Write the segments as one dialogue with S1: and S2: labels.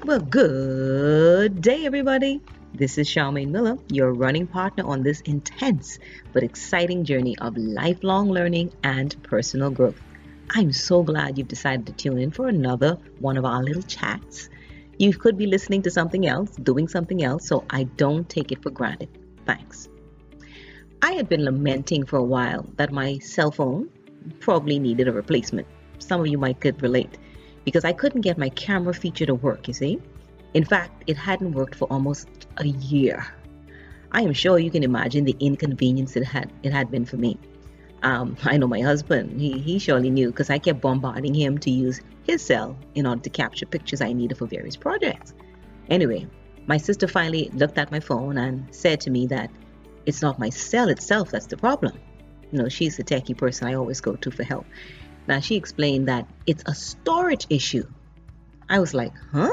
S1: Well, good day, everybody. This is Charmaine Miller, your running partner on this intense but exciting journey of lifelong learning and personal growth. I'm so glad you've decided to tune in for another one of our little chats. You could be listening to something else, doing something else, so I don't take it for granted. Thanks. I had been lamenting for a while that my cell phone probably needed a replacement. Some of you might could relate, because I couldn't get my camera feature to work, you see. In fact, it hadn't worked for almost a year. I am sure you can imagine the inconvenience it had been for me. I know my husband, he surely knew, because I kept bombarding him to use his cell in order to capture pictures I needed for various projects. Anyway, my sister finally looked at my phone and said to me that it's not my cell itself that's the problem. You know, she's the techie person I always go to for help. Now, she explained that it's a storage issue. I was like, huh?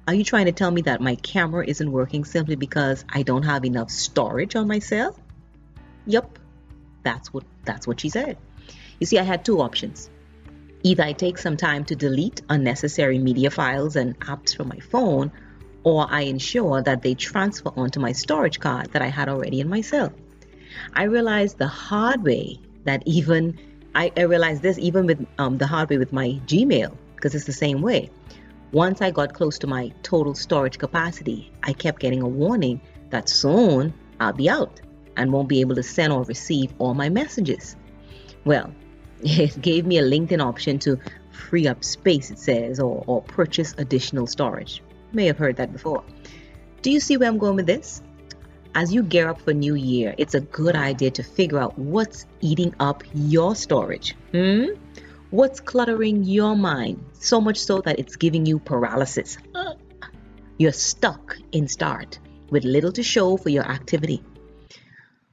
S1: Are you trying to tell me that my camera isn't working simply because I don't have enough storage on my cell? Yup, that's what she said. You see, I had two options. Either I take some time to delete unnecessary media files and apps from my phone, or I ensure that they transfer onto my storage card that I had already in my cell. I realized the hard way that I realized this even with the hard way with my Gmail, because it's the same way. Once I got close to my total storage capacity, I kept getting a warning that soon I'll be out and won't be able to send or receive all my messages. Well, it gave me a LinkedIn option to free up space, it says, or purchase additional storage. You may have heard that before. Do you see where I'm going with this? As you gear up for New Year, it's a good idea to figure out what's eating up your storage. What's cluttering your mind, so much so that it's giving you paralysis. You're stuck in start with little to show for your activity.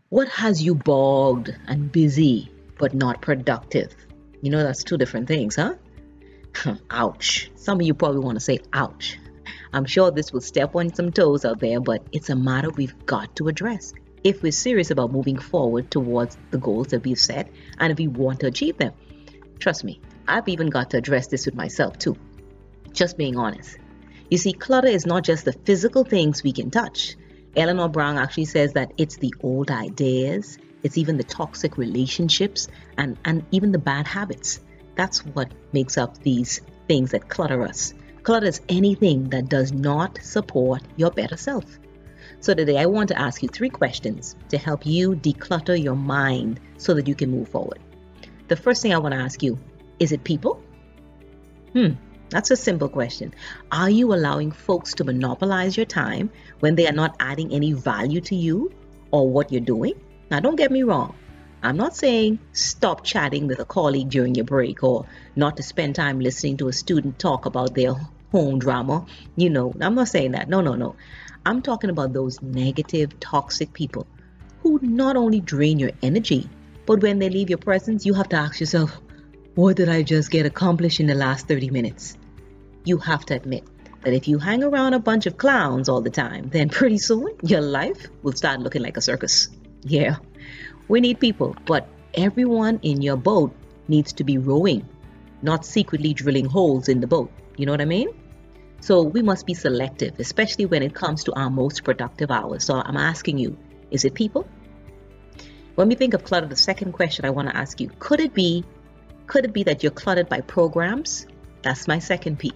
S1: What has you bogged and busy but not productive? You know, that's two different things, huh? Ouch. Some of you probably want to say ouch. I'm sure this will step on some toes out there, but it's a matter we've got to address if we're serious about moving forward towards the goals that we've set and if we want to achieve them. Trust me, I've even got to address this with myself too. Just being honest. You see, clutter is not just the physical things we can touch. Eleanor Brown actually says that it's the old ideas, it's even the toxic relationships, and even the bad habits. That's what makes up these things that clutter us. Clutter is anything that does not support your better self. So today I want to ask you 3 questions to help you declutter your mind so that you can move forward. The first thing I want to ask you, is it people? That's a simple question. Are you allowing folks to monopolize your time when they are not adding any value to you or what you're doing? Now, don't get me wrong. I'm not saying stop chatting with a colleague during your break or not to spend time listening to a student talk about their home drama. You know, I'm not saying that. No. I'm talking about those negative, toxic people who not only drain your energy, but when they leave your presence, you have to ask yourself, what did I just get accomplished in the last 30 minutes? You have to admit that if you hang around a bunch of clowns all the time, then pretty soon your life will start looking like a circus. Yeah, we need people, but everyone in your boat needs to be rowing, not secretly drilling holes in the boat. You know what I mean? So we must be selective, especially when it comes to our most productive hours. So I'm asking you, is it people? When we think of clutter, the second question I want to ask you, could it be that you're cluttered by programs? That's my second P.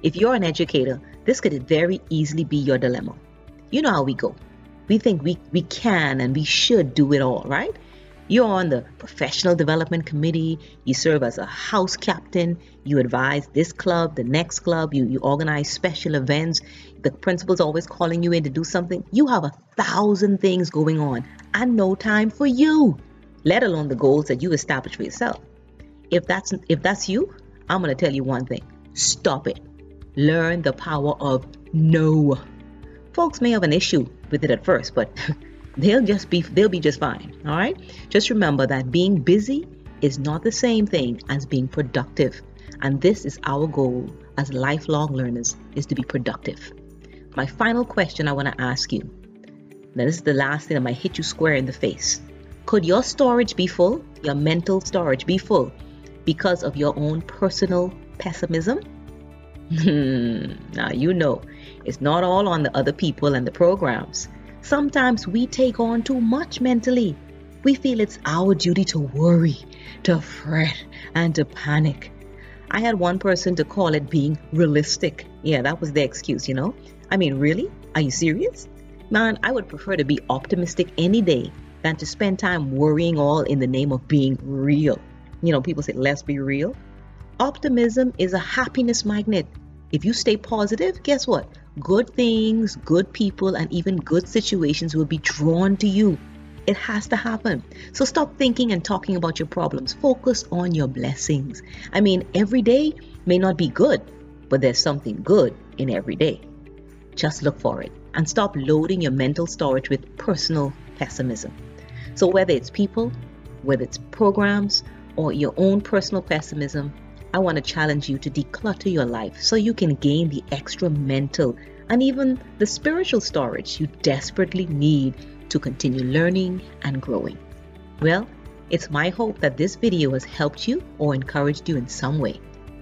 S1: If you're an educator, this could very easily be your dilemma. You know how we go. We think we can and we should do it all, right? You're on the professional development committee, you serve as a house captain, you advise this club, the next club, you organize special events, the principal's always calling you in to do something. You have 1,000 things going on and no time for you, let alone the goals that you established for yourself. If that's you, I'm going to tell you one thing. Stop it. Learn the power of no. Folks may have an issue with it at first, but they'll be just fine. All right. Just remember that being busy is not the same thing as being productive. And this is our goal as lifelong learners, is to be productive. My final question I want to ask you. Now, this is the last thing that might hit you square in the face. Could your storage be full? Your mental storage be full because of your own personal pessimism? Now, you know, it's not all on the other people and the programs. Sometimes we take on too much mentally. We feel it's our duty to worry, to fret, and to panic. I had one person to call it being realistic. Yeah, that was the excuse, you know. I mean, really? Are you serious? Man, I would prefer to be optimistic any day than to spend time worrying all in the name of being real. You know, people say, let's be real. Optimism is a happiness magnet. If you stay positive, guess what? Good things, good people, and even good situations will be drawn to you. It has to happen. So stop thinking and talking about your problems. Focus on your blessings. I mean, every day may not be good, but there's something good in every day. Just look for it and stop loading your mental storage with personal pessimism. So whether it's people, whether it's programs, or your own personal pessimism, I want to challenge you to declutter your life so you can gain the extra mental and even the spiritual storage you desperately need to continue learning and growing. Well, it's my hope that this video has helped you or encouraged you in some way.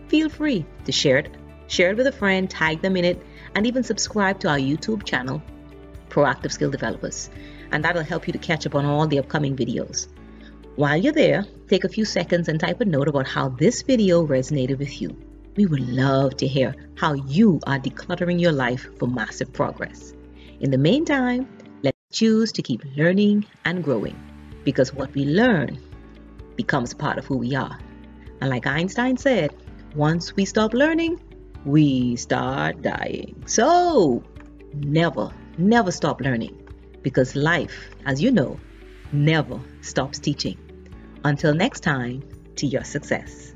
S1: Feel free to share it with a friend, tag them in it, and even subscribe to our YouTube channel, Proactive Skill Developers, and that'll help you to catch up on all the upcoming videos. While you're there, take a few seconds and type a note about how this video resonated with you. We would love to hear how you are decluttering your life for massive progress. In the meantime, let's choose to keep learning and growing, because what we learn becomes part of who we are. And like Einstein said, once we stop learning, we start dying. So never stop learning, because life, as you know, never stops teaching. Until next time, to your success.